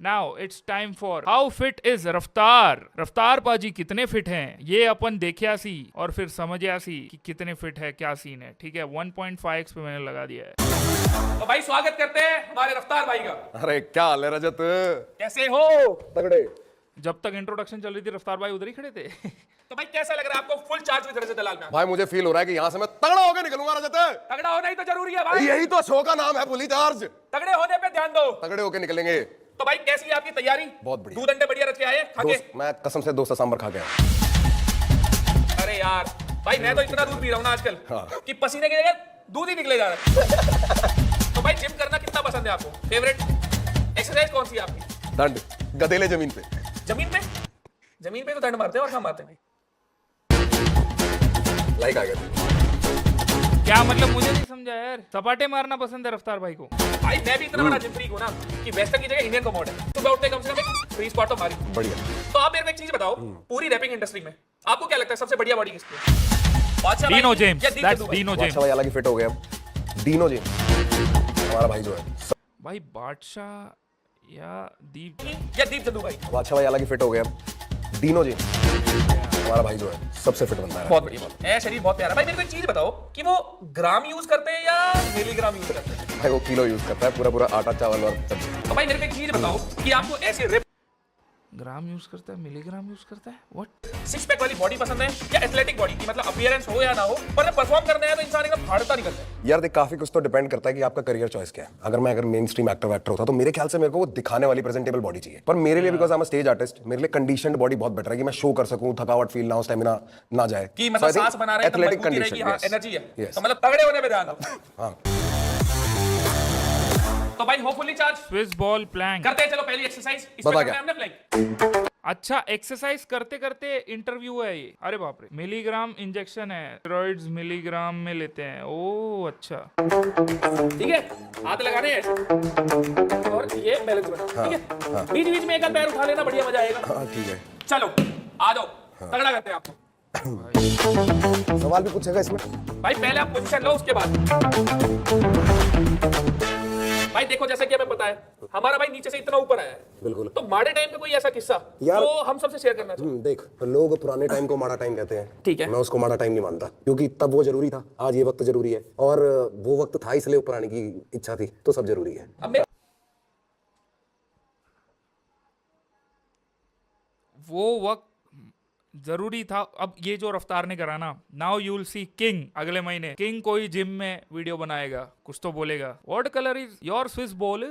Now it's time for how fit is रफ्तार। रफ्तार पाजी कितने फिट हैं ये अपन देखिया सी और फिर समझिया सी कि कितने फिट है, क्या सीन है। ठीक है, 1.5x पे मैंने लगा दिया है। तो भाई स्वागत करते हैं हमारे रफ्तार भाई का। अरे क्या हाल है रजत? कैसे हो? तगड़े। जब तक इंट्रोडक्शन चल रही थी रफ्तार भाई उधर ही खड़े थे। तो भाई कैसा लग रहा है आपको फुल चार्ज विद रजत दलाल में? भाई मुझे फील हो रहा है कि यहाँ से मैं तगड़ा होकर निकलूंगा रजत। तगड़ा होना ही तो जरूरी है भाई। यही तो शो का नाम है, फुली चार्ज। तगड़े होने पे ध्यान दो। तगड़े होकर निकलेंगे। तो भाई कैसी है आपकी तैयारी? बहुत बढ़िया। दूध अंडे बढ़िया रच के आए खा के? मैं कसम से 2 सांभर खा गया। अरे यार भाई मैं तो इतना दूध पी रहा हूँ ना आजकल कि पसीने की जगह दूध ही निकले जा रहा है। तो भाई जिम करना कितना पसंद है आपको? फेवरेट एक्सरसाइज कौन सी है आपकी? दंड गधेले जमीन पे। जमीन पे? जमीन पे तो दंड मारते हैं और कहाँ मारते हैं? लाइक आ गया। क्या मतलब, मुझे नहीं समझा यार। सपाटे मारना पसंद है रफ्तार भाई को? भाई मैं भी इतना बड़ा जिम फ्रीक हूँ ना कि वेस्टर्न की जगह इंडियन कमोड है। सुबह उठते कम से कम 3 स्क्वाट तो मारी। बढ़िया। तो आप मेरे को एक चीज बताओ, पूरी रैपिंग इंडस्ट्री में आपको क्या लगता है सबसे बढ़िया बॉडी किसकी है? बादशाह भाई डीनो की जेम्स, या दीप दैट्स जद्दू भाई? Dino James. बादशाह भाई अलग ही फिट हो गया अब। डीनो जी हमारा भाई जो है। भाई बादशाह या दीप? या दीप जद्दू भाई? बादशाह भाई अलग ही फिट हो गया अब। डीनो जी हमारा भाई जो है सबसे फिट बंदा है। बहुत बढ़िया, बहुत है शरीर बहुत प्यारा। भाई मेरे को एक चीज बताओ कि वो ग्राम यूज करते हैं या मिलीग्राम यूज करते हैं? भाई वो किलो यूज करता है, पूरा आटा चावल और सब्जी। तो भाई मेरे को एक चीज बताओ कि आपको ऐसे रिप ग्राम यूज करता है, मिलीग्राम यूज करता है? व्हाट? 6 पैक वाली बॉडी पसंद है या एथलेटिक बॉडी की, मतलब अपीयरेंस हो या ना हो, पर जब परफॉर्म करना है तो इंसान एकदम फाड़ता निकलता है। यार देख, काफी कुछ तो डिपेंड करता है कि आपका करियर चॉइस क्या है। अगर मेन स्ट्रीम एक्टर होता तो मेरे ख्याल से मेरे को वो दिखाने वाली प्रेजेंटेबल बॉडी चाहिए। पर मेरे लिए because I am a stage artist, मेरे लिए कंडीशनड बॉडी बहुत बेटर है कि मैं शो कर सकूं, थकावट फील ना हो, स्टेमिना ना जाए कि मतलब सांस बना रहे हैं, एथलेटिक मजबूती रहेगी, कंडीशन। हाँ एनर्जी है। तो मतलब तगड़े होने पे ध्यान दो। हाँ। तो भाई hopefully charge Swiss ball plank करते हैं। चलो पहली एक्सरसाइज इस पे बता करते क्या? हैं हमने प्लैंक। अच्छा, एक्सरसाइज करते करते इंटरव्यू है ये? अरे बाप रे। मिलीग्राम इंजेक्शन है, स्टेरॉइड्स मिलीग्राम में लेते हैं। ओ अच्छा, ठीक है, हाथ लगाने हैं ऐसे और ये बैलेंस बना। ठीक है, बीच बीच में एक पैर उठा लेना, बढ़िया मजा आएगा। हाँ ठीक है। चलो आ जाओ, तगड़ा करते हैं आपको। सवाल भी पूछेगा इसमें? भाई पहले आप पोजीशन लो, उसके बाद भाई देखो जैसे कि हमें पता है हमारा भाई नीचे से इतना ऊपर आया है। बिल्कुल। तो माड़े टाइम पे कोई ऐसा किस्सा यार- जो हम सबसे शेयर करना चाहते देख, लोग पुराने टाइम को माड़ा टाइम कहते हैं। ठीक है। मैं उसको माड़ा टाइम नहीं मानता, क्योंकि तब वो जरूरी था, आज ये वक्त जरूरी है। और वो वक्त था इसलिए ऊपर आने की इच्छा थी, तो सब जरूरी है। हैं? अब मैं वो वक्त जरूरी था। अब ये जो रफ्तार ने करा ना, now you will see king अगले महीने। किंग कोई जिम में वीडियो बनाएगा, कुछ तो बोलेगा। What colour is your Swiss ball?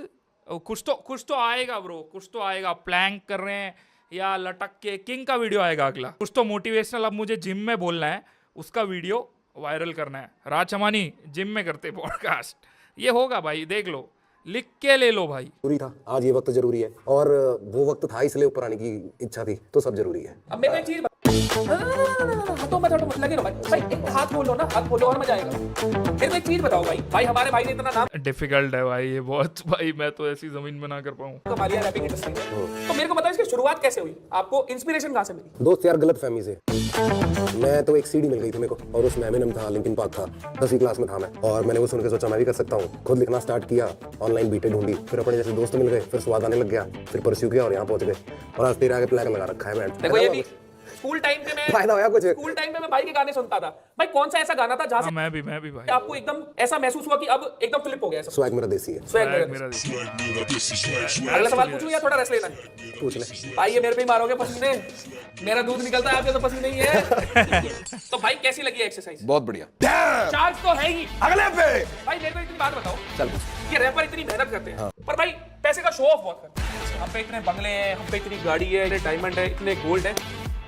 कुछ तो आएगा ब्रो, कुछ तो आएगा। प्लैंक कर रहे हैं या लटक के, किंग का वीडियो आएगा अगला। कुछ तो मोटिवेशनल अब मुझे जिम में बोलना है, उसका वीडियो वायरल करना है। राज चमानी जिम में करते पॉडकास्ट, ये होगा भाई, देख लो, लिख के ले लो भाई। जरूरी था, आज ये वक्त जरूरी है। और वो वक्त था इसलिए ऊपर आने की इच्छा थी, तो सब जरूरी है। अब मेरे को एक चीज हाथों में थोड़ा लगे रहो भाई। एक हाथ खोलो ना, हाथ खोलो और मजा आएगा। मेरे को एक चीज बताओ भाई हमारे भाई ने इतना नाम डिफिकल्ट है भाई ये बहुत। भाई मैं तो ऐसी जमीन में ना कर पाऊँ। कमा लिया रैपिंग इंडस्ट्री में, तो मेरे को बताओ इसकी शुरुआत कैसे हुई? आपको इंस्पिरेशन कहाँ से मिली? दोस्त यार, गलत फहमी से। मैं तो एक सीडी मिल गई थी मेरे को, और उसमें एमिनेम था, लिंकिन पार्क था। 10वीं क्लास में था मैं, और मैंने वो सुन के सोचा मैं भी कर सकता हूँ। खुद लिखना स्टार्ट किया, ऑनलाइन बीटें ढूंढी, फिर अपने जैसे दोस्त मिल गए, फिर स्वाद आने लग गया, फिर परस्यू किया और यहाँ पहुंच गए। और आज तेरे आगे प्लैग लगा रखा है। देखो ये भी स्कूल टाइम पे फायदा होया कुछ? स्कूल टाइम पे मैं भाई के गाने सुनता था। भाई कौन सा ऐसा गाना था जहाँ से मैं भी भाई। आपको एकदम ऐसा महसूस हुआ कि अब एकदम फ्लिप हो गया? स्वैग मेरा देसी है। स्वैग मेरा मेरा। देखिए। अगला सवाल पूछूं या थोड़ा रेस्ट लेना है? पूछ ले। भाई ये मेरे पे ही मारोगे पसीने, मेरा दूध निकलता है, आपके तो पसीने ही है। तो भाई कैसी लगी एक्सरसाइज? बहुत बढ़िया। चार्ज तो है ही। अगले पे भाई मेरे को इतनी बात बताओ, चल पूछ। ये रैपर इतनी मेहनत करते हैं पर भाई पैसे का शो ऑफ बहुत करते हैं। हम पे इतने बंगले हैं, हम पे इतनी गाड़ी है, इतने डायमंड है, इतने गोल्ड है।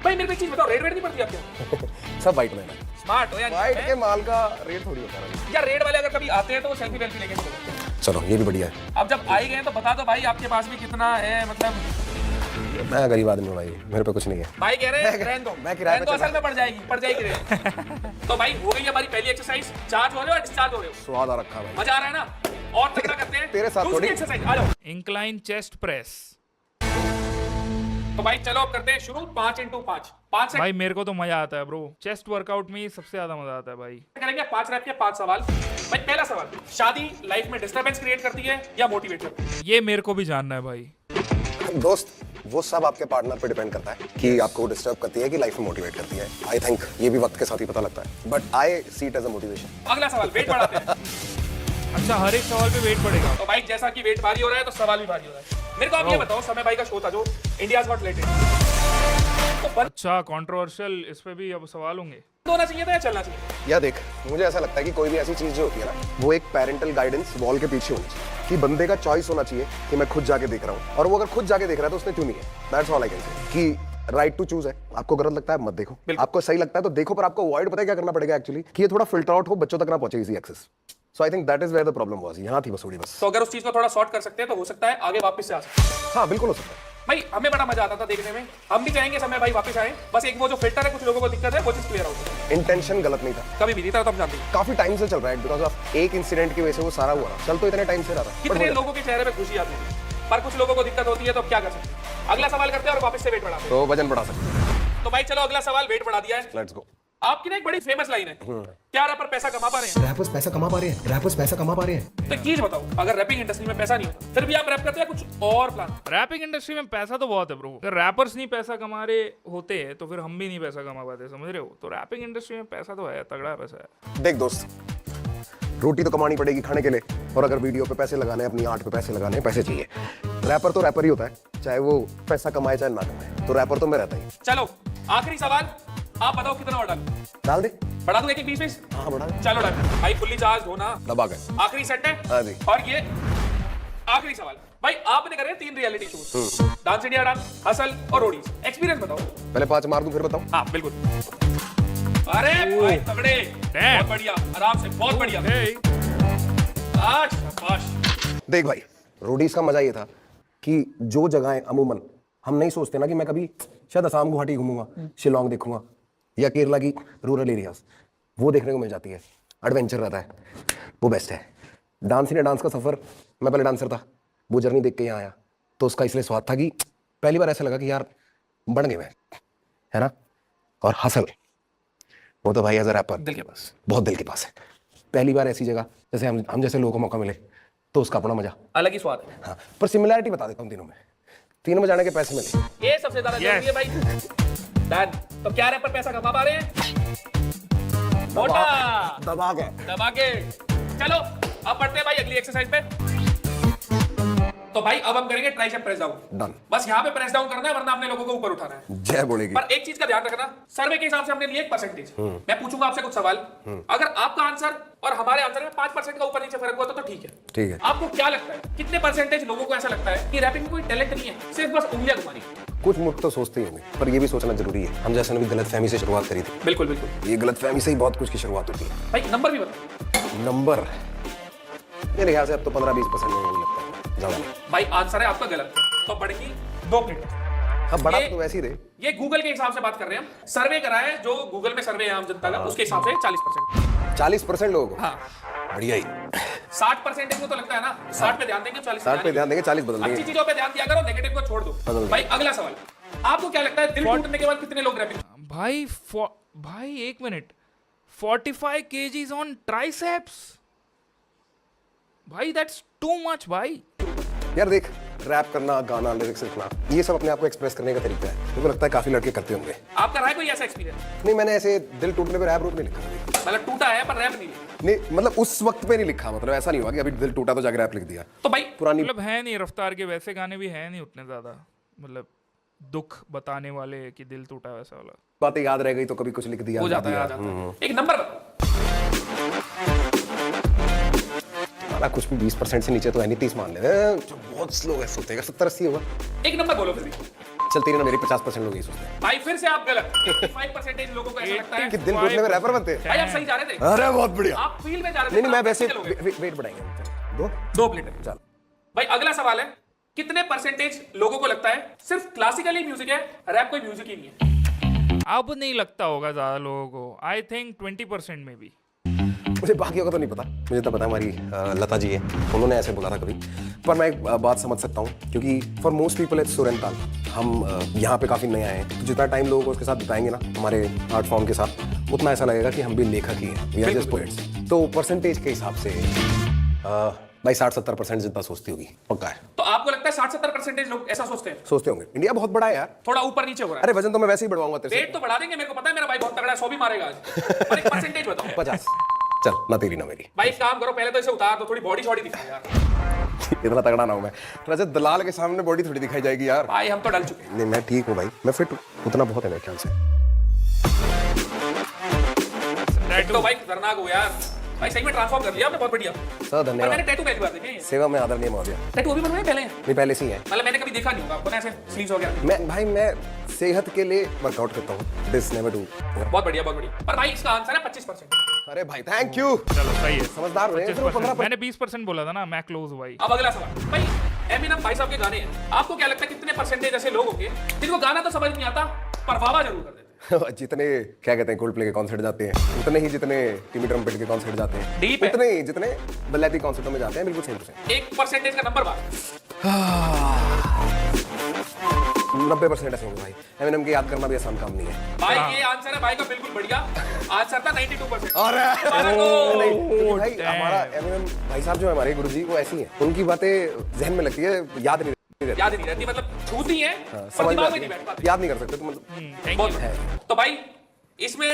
भाई मेरे को एक चीज बताओ, रेड नहीं पड़ती आपके? सब वाइट मैन है। स्मार्ट हो या वाइट नहीं? के माल का रेट थोड़ी होता है। या रेड वाले अगर कभी आते हैं तो वो सेल्फी वेल्फी लेके चले। चलो ये भी बढ़िया है। अब जब आए गए तो बता दो भाई आपके पास भी कितना है, मतलब मैं गरीब आदमी हूँ भाई, मेरे पे कुछ नहीं है। भाई कह रहे हैं रहने दो, मैं किराए पे रहने दो, असल में पड़ जाएगी रेड। तो भाई हो गई हमारी पहली एक्सरसाइज। चार्ज हो रहे हो, डिस्चार्ज हो रहे हो? स्वाद आ रखा है भाई। मजा आ रहा है ना? और तगड़ा करते हैं तेरे साथ दूसरी थोड़ी। एक्सरसाइज। आ जाओ। Incline chest press. तो भाई चलो अब करते हैं शुरू। 5x5 5 भाई मेरे को तो मजा आता है ब्रो, चेस्ट वर्कआउट में ही सबसे ज्यादा मजा आता है भाई। करेंगे 5 रैप के 5 सवाल। भाई पहला सवाल, शादी लाइफ में डिस्टरबेंस क्रिएट करती है या मोटिवेट करती है? ये मेरे को भी जानना है भाई। दोस्त वो सब आपके पार्टनर पे डिपेंड करता है कि आपको डिस्टर्ब करती है कि लाइफ में मोटिवेट करती है। आई थिंक ये भी वक्त के साथ ही पता लगता है, but I see it as a motivation. अगला सवाल, वेट बढ़ाते हैं। अच्छा, हर एक सवाल पे वेट बढ़ेगा। तो भाई जैसा कि वेट भारी हो रहा है तो सवाल भी भारी हो रहा है। मेरे को आप ये बताओ, समय भाई का शो था जो इंडियाज गॉट टैलेंट, तो बंद अच्छा, कंट्रोवर्शियल, इस पे भी अब सवाल होंगे। होना चाहिए था या चलना चाहिए? या देख, मुझे ऐसा लगता है कि कोई भी ऐसी चीज जो होती है ना, वो एक पेरेंटल गाइडेंस वॉल के पीछे होनी चाहिए कि बंदे का चॉइस होना चाहिए कि मैं खुद जाके देख रहा हूँ, और वो अगर खुद जाके देख रहा है तो उसने क्यों नहीं है। That's all I can say कि राइट टू चूज है। आपको गलत लगता है मत देखो, आपको सही लगता है तो देखो, पर आपको अवॉइड पता है क्या करना पड़ेगा एक्चुअली, कि ये थोड़ा फिल्टर आउट हो, बच्चों तक ना पहुंचे easy access. So I think that is where the problem was. यहाँ थी बस थोड़ी बस। तो अगर उस चीज को थोड़ा सॉर्ट कर सकते हैं तो हो सकता है आगे वापस से आ सकते हैं। हाँ बिल्कुल हो सकता है। भाई हमें बड़ा मजा आता था देखने में, हम भी चाहेंगे समय भाई वापस आए, बस एक वो जो फिल्टर है कुछ लोगों को दिक्कत है वो चीज क्लियर आउट। इंटेंशन गलत नहीं था, कभी भी नहीं था, तब जानते हैं। काफी टाइम से चल रहा है, बिकॉज ऑफ एक इंसिडेंट की वजह से वो सारा हुआ ना। चल तो इतने टाइम से रहा था, कितने लोगों के चेहरे पे खुशी आती है, पर कुछ लोगों को दिक्कत होती है, तो अब क्या कर सकते हैं। अगला सवाल करते हैं और वापस से वेट बढ़ाते हैं। तो वजन बढ़ा सकते हैं। तो भाई चलो अगला सवाल, वेट बढ़ा दिया है, लेट्स गो। आपकी ना एक बड़ी फेमस लाइन है, क्या रैपर पैसा कमा पा रहे हैं? रैपर्स पैसा कमा पा रहे हैं, रैपर्स पैसा कमा पा रहे हैं। तो एक चीज बताओ, अगर रैपिंग इंडस्ट्री में पैसा नहीं होता फिर भी आप रैप करते हैं, कुछ और प्लान? रैपिंग इंडस्ट्री में पैसा तो बहुत है ब्रो। अगर रैपर्स नहीं पैसा कमा रहे होते तो फिर हम भी नहीं पैसा कमा पाते, समझ रहे हो। तो रैपिंग इंडस्ट्री में पैसा तो है, तगड़ा पैसा है। देख दोस्त, रोटी तो कमानी पड़ेगी खाने के लिए, और अगर वीडियो पे पैसे लगाने, अपनी आर्ट पे पैसे लगाने, पैसे चाहिए। रैपर तो रैपर ही होता है, चाहे वो पैसा कमाए चाहे ना कमाए, तो रैपर तो मैं रहता ही। चलो आखिरी सवाल, आप बताओ कितना और डाल दे। बढ़ा दूं एक 20-20? हाँ बढ़ा दे। चलो डन भाई, फुल्ली चार्ज हो ना, दबा गए। आखिरी सेट है। हाँ जी। और ये आखिरी सवाल भाई, आपने करे 3 reality shows, dance India dance, hustle और रोडीज, एक्सपीरियंस बताओ। पहले 5 मार दूं फिर बताऊं। हाँ बिल्कुल। अरे भाई तगड़े, बहुत बढ़िया, आराम से, बहुत बढ़िया। आज शाबाश। देख भाई, रोडीज का मजा ये था कि जो जगहें अमूमन हम नहीं सोचते ना, कि मैं कभी शायद असम गुवाहाटी घूमूंगा, शिलोंग देखूंगा, या केरला की रूरल एरियाज, वो देखने को मिल जाती है। एडवेंचर रहता है, वो बेस्ट है। डांस इंडिया डांस का सफर, मैं पहले डांसर था, वो जर्नी देख के यहाँ आया, तो उसका इसलिए स्वाद था कि पहली बार ऐसा लगा कि यार बन गए मैं, है ना। और हसल, वो तो भाई एज अ रैपर दिल के पास, बहुत दिल के पास है। पहली बार ऐसी जगह जैसे हम जैसे लोगों को मौका मिले, तो उसका अपना मजा, अलग ही स्वाद है। हाँ। पर सिमिलैरिटी बता देता हूँ तीनों में, तीनों में जाने के पैसे मिले, ये सबसे ज्यादा जरूरी है भाई। डन। तो क्या रैपर पैसा कमा पा रहे हैं? मोटा दबा के। दबा के। चलो अब बढ़ते हैं भाई अगली एक्सरसाइज पे। तो भाई अब हम करेंगे ट्राइसेप प्रेस डाउन। डन। बस यहाँ पे प्रेस डाउन करना है, वरना आपने लोगों को ऊपर उठाना है। जय बोलेगी। पर एक चीज का ध्यान रखना, सर्वे के हिसाब से हमने लिए एक परसेंटेज। मैं पूछूंगा आपसे कुछ सवाल, अगर आपका आंसर और हमारे आंसर में 5% का ऊपर नीचे फर्क हुआ तो ठीक है। ठीक है। आपको क्या लगता है, कितने परसेंटेज लोगों को ऐसा लगता है कि रैपिंग में कोई टैलेंट नहीं है, सिर्फ बस उंगलियां घुमानी? कुछ मुक्त तो सोचते ही होंगे, पर ये भी सोचना जरूरी है। हम जैसे ने भी गलत फहमी से शुरुआत करी थी। बिल्कुल बिल्कुल। ये गलत फहमी से ही बहुत कुछ की शुरुआत होती है। भाई नंबर भी बताओ। नंबर मेरे ख्याल से अब तो 15-20% लोगों को लगता है, ज्यादा नहीं। भाई आंसर है आपका गलत, तो बढ़ेगी 2 प्लेट। अब बड़ा ये- तो वैसे ही रहे। ये गूगल के हिसाब से बात कर रहे हैं हम, सर्वे करा है जो गूगल में सर्वे है आम जनता का, उसके हिसाब से 40%। 40% लोगों को, हाँ। बढ़िया ही। 60% को तो लगता है ना, 60 पे ध्यान देंगे, 40 60 पे ध्यान देंगे, 40 बदल अच्छी देंगे। चीजों पे ध्यान दिया करो, नेगेटिव को छोड़ दो। बदल भाई अगला सवाल, आपको क्या लगता है दिल टूटने के बाद कितने लोग रैपिंग? भाई 1 मिनट, 45 kgs ऑन ट्राइसेप्स, भाई दैट्स टू मच भाई। यार देख, रैप करना, गाना, लिरिक्स लिखना, ये सब अपने आप को एक्सप्रेस करने का तरीका है। मुझे लगता है काफी लड़के करते होंगे। आपका रहा है कोई ऐसा एक्सपीरियंस? नहीं, मैंने ऐसे दिल टूटने पे रैप रूप नहीं लिखा कभी। मतलब टूटा है पर रैप नहीं है। नहीं मतलब उस वक्त पे नहीं लिखा, मतलब ऐसा नहीं हुआ कि अभी दिल टूटा तो जाके रैप लिख दिया। तो भाई पुरानी मतलब है नहीं, रफ्तार के वैसे गाने भी है नहीं उतने ज्यादा, मतलब दुख बताने वाले कि दिल टूटा वैसा वाला। बातें याद रह गई तो कभी कुछ लिख दिया, हो जाता है, आ जाता है। एक नंबर बताओ। हमारा कुछ भी 20% से नीचे तो है नहीं, 30 मान ले। जो बहुत स्लो है सोचते हैं 70-80 होगा। एक नंबर बोलो फिर भी। चल तेरी ना मेरी 50% लोग यही सोचते हैं भाई फिर से आप गलत। 85% लोगों को ऐसा लगता है कि दिल टूटने में रैपर बनते हैं। भाई आप सही जा रहे थे, अरे बहुत बढ़िया। आप फील्ड में जा रहे थे। नहीं नहीं, मैं आप वैसे कैसे चलोगे? वेट बढ़ाएंगे। 2 प्लेट है। चल भाई अगला सवाल है, कितने परसेंटेज लोगों को लगता है सिर्फ क्लासिकल ही म्यूजिक है, रैप कोई म्यूजिक ही नहीं है? अब नहीं लगता होगा ज्यादा लोगों को, आई थिंक 20% में भी। मुझे बाकियों का तो नहीं पता, मुझे तो पता हमारी लता जी है, उन्होंने ऐसे बोला था कभी। पर मैं एक बात समझ सकता हूँ, क्योंकि फॉर मोस्ट पीपल इट्स सुर एंड ताल। हम यहाँ पे काफ़ी नए आए हैं, तो जितना टाइम लोगों को उसके साथ बिताएंगे ना, हमारे आर्ट फॉर्म के साथ, उतना ऐसा लगेगा कि हम भी लेखक ही हैं, वी आर जस्ट पोएट्स। तो परसेंटेज के हिसाब से भाई 60-70% जितना सोचती होगी, पक्का है। तो आपको लगता है 60-70% लोग ऐसा सोचते हैं? सोचते होंगे, इंडिया बहुत बड़ा है यार। थोड़ा ऊपर नीचे हो रहा है। अरे वजन तो मैं वैसे ही बढ़वाऊंगा तेरे वेट तो बढ़ा देंगे, मेरे को पता है मेरा भाई बहुत तगड़ा है, 100 भी मारेगा आज। पर एक परसेंटेज बताओ। से 50। चल ना तेरी ना मेरी। भाई एक काम करो, पहले तो इसे उतार दो, थोड़ी बॉडी शॉडी दिखाओ यार। इतना तगड़ा ना हूं मैं। रजत दलाल के सामने बॉडी थोड़ी दिखाई जाएगी यार। भाई हम तो डल चुके हैं। नहीं मैं ठीक हूँ भाई, मैं फिट हूँ, उतना बहुत है मेरे ख्याल से। तो भाई खतरनाक हो यार। भाई सही में ट्रांसफॉर्म कर लिया आपने, बहुत बढ़िया। सर पर धन्यवाद। मैंने टैटू पहली बार देखे हैं। सेवा में आदरणीय महोदय। टैटू अभी बनवाए पहले? नहीं पहले से ही है। मतलब मैंने कभी देखा नहीं होगा आपको ना ऐसे स्लीव्स वगैरह। मैं भाई मैं सेहत के लिए वर्कआउट करता हूँ। This never do. बहुत बढ़िया बहुत बढ़िया। पर भाई इसका आंसर है 25%। अरे भाई थैंक यू। चलो सही है। समझदार हुए। 25%। मैंने 20% बोला था ना, मैं क्लोज हूँ भाई। अब अगला सवाल भाई, एमिनेम भाई साहब के गाने हैं, आपको क्या लगता है कितने परसेंटेज ऐसे लोग होंगे जिनको गाना तो समझ नहीं आता पर वाह वाह जरूर कर देते हैं? जितने क्या कहते हैं कोल्ड प्ले के कॉन्सर्ट जाते हैं उतने ही जितने टिमी ट्रम्पेट के कॉन्सर्ट जाते हैं, Deep है। उतने ही जितने बल्लाती कॉन्सर्टों में जाते हैं, बिल्कुल सेम टू सेम। 1% का नंबर बात। 90% ऐसे होंगे भाई। एमिनेम के याद करना भी आसान काम नहीं है। भाई ये आंसर है भाई का बिल्कुल बढ़िया। आंसर था 92%। अरे नहीं, क्योंकि भाई हमारा एमिनेम भाई साहब जो है हमारे गुरुजी वो ऐसी हैं, उनकी बातें जहन में लगती है, याद नहीं रहती। याद ही नहीं रहती, मतलब छूती है पर समझ दिमाग में में नहीं बैठ पाती। याद नहीं कर सकते तो मतलब थैंक बहुत यू। है। तो भाई इसमें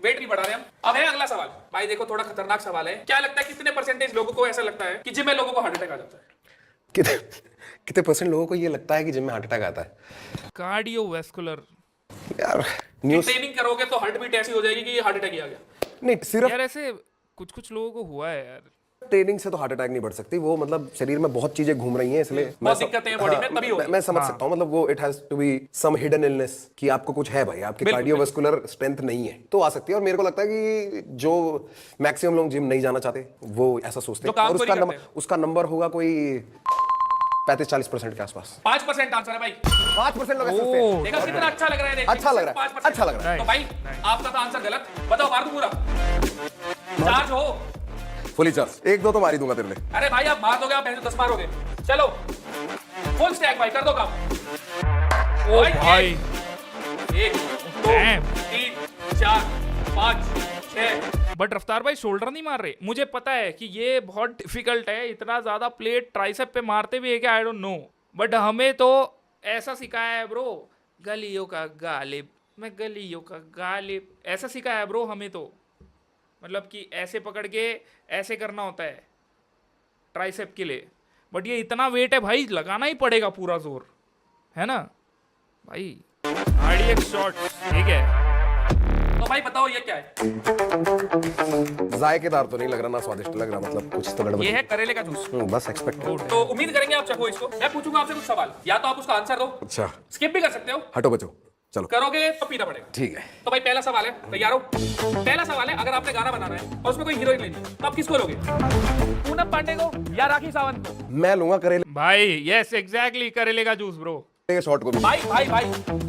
वेट भी बढ़ा रहे हैं हम। अब है अगला सवाल। भाई देखो थोड़ा खतरनाक सवाल है। क्या लगता है कितने परसेंटेज लोगों को ऐसा लगता है कि जिम में लोगों को हार्ट अटैक आ जाता है? कितने कितने परसेंट लोगों को ये लगता है कि जिम में हार्ट अटैक आता है? कार्डियोवैस्कुलर। यार न्यूज़ ट्रेनिंग करोगे तो हार्ट बीट ऐसी हो जाएगी कि हार्ट अटैक ही आ गया। नहीं, सिर्फ यार ऐसे कुछ कुछ लोगों को हुआ है यार। ट्रेनिंग से तो हार्ट अटैक नहीं बढ़ सकती, वो मतलब शरीर में बहुत चीजें घूम रही हैं इसलिए बहुत दिक्कतें हैं बॉडी में तभी होगी। मैं समझ सकता हूँ, मतलब वो it has to be some hidden illness कि आपको कुछ है भाई, आपकी कार्डियोवास्कुलर स्ट्रेंथ नहीं है तो आ सकती है। और मेरे को लगता है कि जो मैक्सिमम लोग जिम नहीं जाना चाहते वो ऐसा सोचते जो हैं, काम और को नहीं करते। उसका नंबर होगा कोई 35-40% के आसपास। 5% आंसर है भाई। 5% लोग ऐसे सोचते हैं। देखा कितना अच्छा लग रहा है देखने में? अच्छा लग रहा है, 5%। अच्छा लग रहा है। तो भाई आपका तो आंसर गलत। बताओ मार दूं पूरा? चार्ज हो? Fully charge. 1-2 तो मार ही दूंगा तेरे लिए। अरे भाई आप मार दोगे, आप 10 मारोगे। चलो फुल स्टैक भाई कर दो काम। ओ भाई 1 2 Damn. 3 4 5 6। बट रफ्तार भाई शोल्डर नहीं मार रहे। मुझे पता है कि ये बहुत डिफिकल्ट है, इतना ज्यादा प्लेट ट्राइसेप पे मारते भी है क्या, आई डोंट नो। बट हमें तो ऐसा सिखाया है ब्रो, गलियों का गालिब, मैं गलियों का गालिब, ऐसा सिखाया है ब्रो हमें तो। मतलब कि ऐसे पकड़ के ऐसे करना होता है ट्राइसेप के लिए। बट ये इतना वेट है भाई, लगाना ही पड़ेगा पूरा जोर, है ना भाई। RDX शॉट ठीक है। तो भाई बताओ ये क्या है? जायकेदार तो नहीं लग रहा, ना स्वादिष्ट लग रहा, मतलब कुछ तो गड़बड़ ये है करेले का जूस। बस एक्सपेक्ट। तो उम्मीद करेंगे आप चखो इसको। मैं पूछूंगा आपसे कुछ सवाल, या तो आप उसका आंसर दो, अच्छा स्किप भी कर सकते हो, हटो बचो, चलो करोगे तो पीना पड़ेगा। ठीक है। तो भाई पहला सवाल है, तैयार हो? पहला सवाल है, अगर आपने गाना बनाना है और उसमें कोई हीरोइन लेनी है तो आप किसको लोगे? पूनम पांडे को या राखी सावंत को? मैं लूंगा करेले भाई यस एग्जैक्टली, करेले का जूस ब्रो। के शॉट को भी। भाई भाई भाई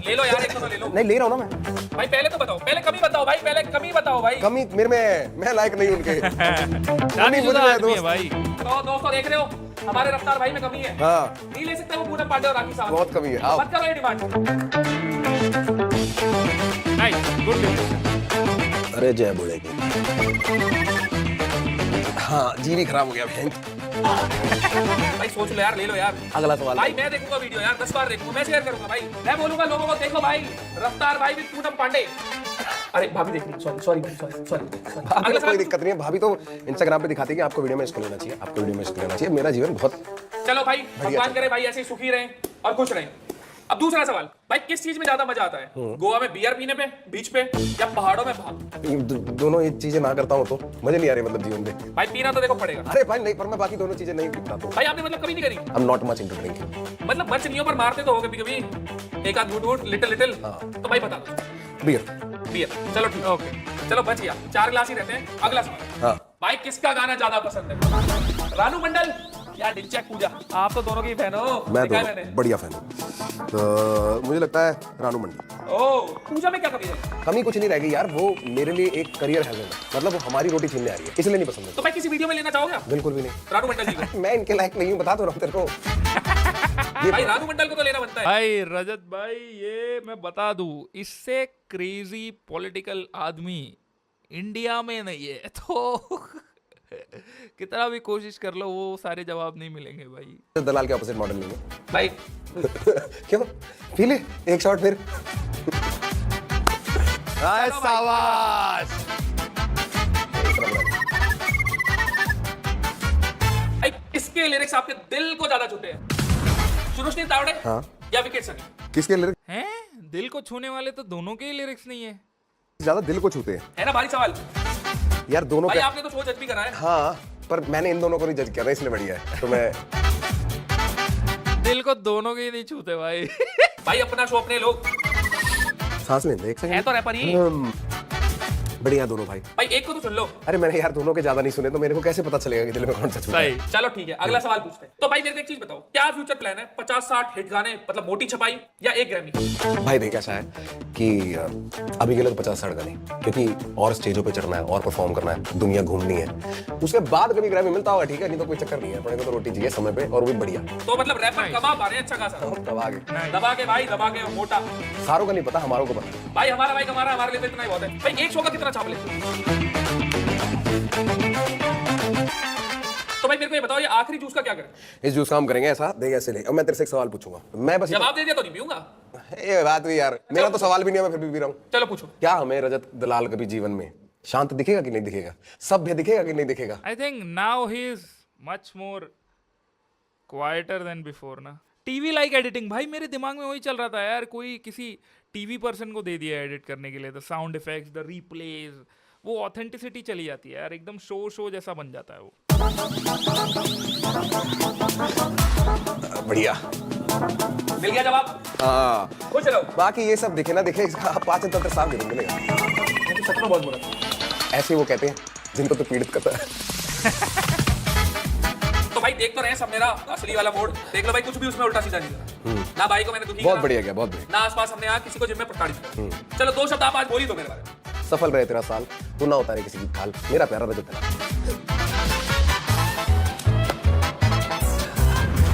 ले लो यार, एक तो ले लो। नहीं ले रहा हूँ ना मैं। भाई पहले तो बताओ, पहले कमी बताओ भाई, पहले कमी बताओ भाई। कमी मेरे में, मैं लायक नहीं उनके। शादीशुदा मुझे आदमी है दोस्त। भाई। तो दोस्तों देख रहे हो हमारे रफ्तार भाई में कमी है। हाँ नहीं ले सकते वो पूनम पांडे और राखी सावंत। बहुत कमी है। आओ मत करो ये डिमांड। Nice good. अरे जय बोले की। हाँ जी नहीं खराब हो गया बहन। भाई सोच लो यार, ले लो यार। अगला सवाल। भाई मैं देखूंगा वीडियो यार, 10 बार देखूंगा, मैं शेयर करूंगा भाई। मैं बोलूंगा लोगों को देखो भाई, रफ्तार भाई भी पूनम पांडे। अरे भाभी देख रही, सॉरी भाभी तो कोई दिक्कत नहीं है, भाभी तो इंस्टाग्राम पे दिखाती है कि आपको वीडियो में इसको लेना चाहिए, आपको वीडियो में इसको लेना चाहिए। मेरा जीवन बहुत। चलो भाई भगवान करे भाई ऐसे ही सुखी रहें और खुश रहें। अब दूसरा सवाल, भाई किस चीज में ज्यादा मजा आता है? गोवा में बियर पीने पे, बीच पे, या पहाड़ों में भाग? दोनों ये चीजें ना करता हूँ तो मजे नहीं आ रही, मतलब जीवन में। भाई पीना तो देखो पड़ेगा। अरे भाई नहीं, पर मैं बाकी दोनों चीजें नहीं पीता तो। भाई आपने मतलब कभी नहीं करी? I am not much into drinking. मतलब बच नहीं हो पर मारते तो हो कभी कभी, एक आध घूट लिटिल। तो भाई बता दो। बियर। चलो ठीक है, ओके चलो बच गया, 4 ग्लास ही रहते हैं। अगला सवाल, हाँ भाई किसका गाना ज्यादा पसंद है? रानू मंडल या डिंचक पूजा? आप तो दोनों की फैन हो। मैं देखा है तो मैंने। बढ़िया फैन हूँ। तो मुझे लगता है रानू मंडल। ओ पूजा में क्या कमी है? कमी कुछ नहीं रहेगी यार, वो मेरे लिए एक करियर है, मतलब वो हमारी रोटी छीनने आ रही है, इसलिए नहीं पसंद है। तो भाई किसी वीडियो में लेना चाहोगे आप बिल्कुल भी नहीं। रानू मंडल जी को? मैं इनके लायक नहीं हूँ, बता तो रहा हूँ तेरे को। भाई रानू मंडल को तो लेना बनता है। भाई रजत भाई ये मैं बता दूं, इससे क्रेजी पॉलिटिकल आदमी इंडिया में नहीं है तो कितना भी कोशिश कर लो वो सारे जवाब नहीं मिलेंगे भाई। दलाल के ऑपोजिट मॉडल नहीं है। भाई क्यों? पी ले एक शॉट फिर। शाबाश। भाई इसके लिरिक्स आपके दिल को ज्यादा छूते हैं। शुरुश्री तावड़े हाँ। या विकेट सनी? किसके लिरिक्स हैं? दिल को छूने वाले तो दोनों के ही लिरिक्स नहीं है। ज्यादा दिल को छूते हैं? है ना भारी सवाल। यार दोनों भाई का। आपने तो शो जज भी करा है। हाँ, पर मैंने इन दोनों को नहीं जज किया ना, इसलिए बढ़िया है। तो मैं दिल को दोनों के ही नहीं छूते भाई। भाई अपना शो अपने लोग। सांस लेने दे एक है सेकंड। तो रैपर ही। बढ़िया दोनों भाई। भाई एक को तो सुन लो। अरे मैंने यार दोनों के ज्यादा नहीं सुने, तो मेरे को कैसे पता चलेगा कि दिल में कौन सा छूटा है? सही। चलो ठीक है, अगला सवाल पूछते हैं। तो भाई मेरे को एक चीज बताओ, क्या फ्यूचर प्लान है? 50-60 हिट गाने, मतलब मोटी छपाई या एक ग्रैमी? भाई देख ऐसा है कि अभी के लिए तो 50-60 गाने, क्योंकि और स्टेजों पे चढ़ना है और परफॉर्म करना है, दुनिया घूमनी है। उसके बाद कभी ग्रैमी मिलता होगा ठीक है, नहीं तो कोई चक्कर नहीं है। अपने को तो रोटी चाहिए समय पे, और वो भी बढ़िया। तो मतलब रैपर कमा पा रहे हैं अच्छा खासा। दबा के दबा के भाई, दबा के मोटा। सारों का नहीं पता, हमारों को पता। भाई हमारा भाई कमा रहा है, हमारे लिए तो इतना ही बहुत है। भाई एक शो का कितना छाप ले? तो भाई मेरे को ये बताओ, ये आखिरी जूस का क्या करें? इस जूस का हम करेंगे ऐसा, देख ऐसे नहीं। अब मैं तेरे से एक सवाल पूछूंगा, मैं बस जवाब दे दिया तो नहीं पीऊंगा। ये बात हुई यार, मेरा तो सवाल भी नहीं है, मैं फिर भी पी रहा हूँ। चलो पूछो। क्या हमें रजत दलाल कभी जीवन में शांत दिखेगा कि नहीं दिखेगा? सभ्य दिखेगा कि नहीं दिखेगा? I think now he is much more quieter than before ना। टीवी लाइक एडिटिंग भाई, मेरे दिमाग में वही चल रहा था यार। कोई किसी टीवी पर्सन को दे दिया एडिट करने के लिए, the sound effects, the replace, वो ऑथेंटिसिटी चली जाती है यार, एकदम शो जैसा बन जाता है वो। बढ़िया। मिल गया जवाब? हाँ, खुश रहो। बाकी ये सब दिखे ना दिखे, इसका पाचन तंत्र साफ नहीं मिलेगा। सच में बहुत बुरा। ऐसे वो कहते हैं जिनको तो पीड़ित करता है। तो भाई देख तो रहे हैं सब मेरा असली वाला मोड। देख लो भाई, कुछ भी उसमें उल्टा सीधा नहीं करा। ना भाई को मैंने दुखी बहुत करा, बढ़िया गया, बहुत बढ़िया। ना आसपास हमने यहाँ किसी को जिम में प्रताड़ित करा। चलो 2 शब्द आप आज बोल ही दो मेरे बारे में। सफल रहे तेरा साल, तू ना उतारे किसी की खाल, मेरा प्यारा रजत दलाल।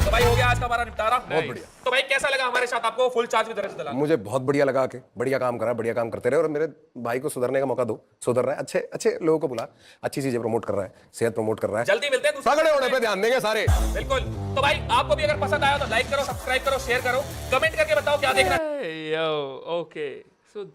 तो भाई हो गया आज का हमारा निपटारा। बहुत बढ़िया। तो भाई कैसा लगा हमारे साथ आपको फुल चार्ज विद रजत दलाल? मुझे बहुत बढ़िया लगा के, बढ़िया काम करा, बढ़िया काम करते रहे, और मेरे भाई को सुधरने का मौका दो। सुधर रहा है, अच्छे अच्छे लोगों को बुला, अच्छी चीजें प्रमोट कर रहा है, सेहत प्रमोट कर रहा है। जल्दी मिलते हैं दूसरे तगड़े होने पे ध्यान देंगे सारे। बिल्कुल। तो भाई आपको भी अगर पसंद आया तो लाइक करो, सब्सक्राइब करो, शेयर करो, कमेंट करके बताओ क्या देखना है। यो ओके।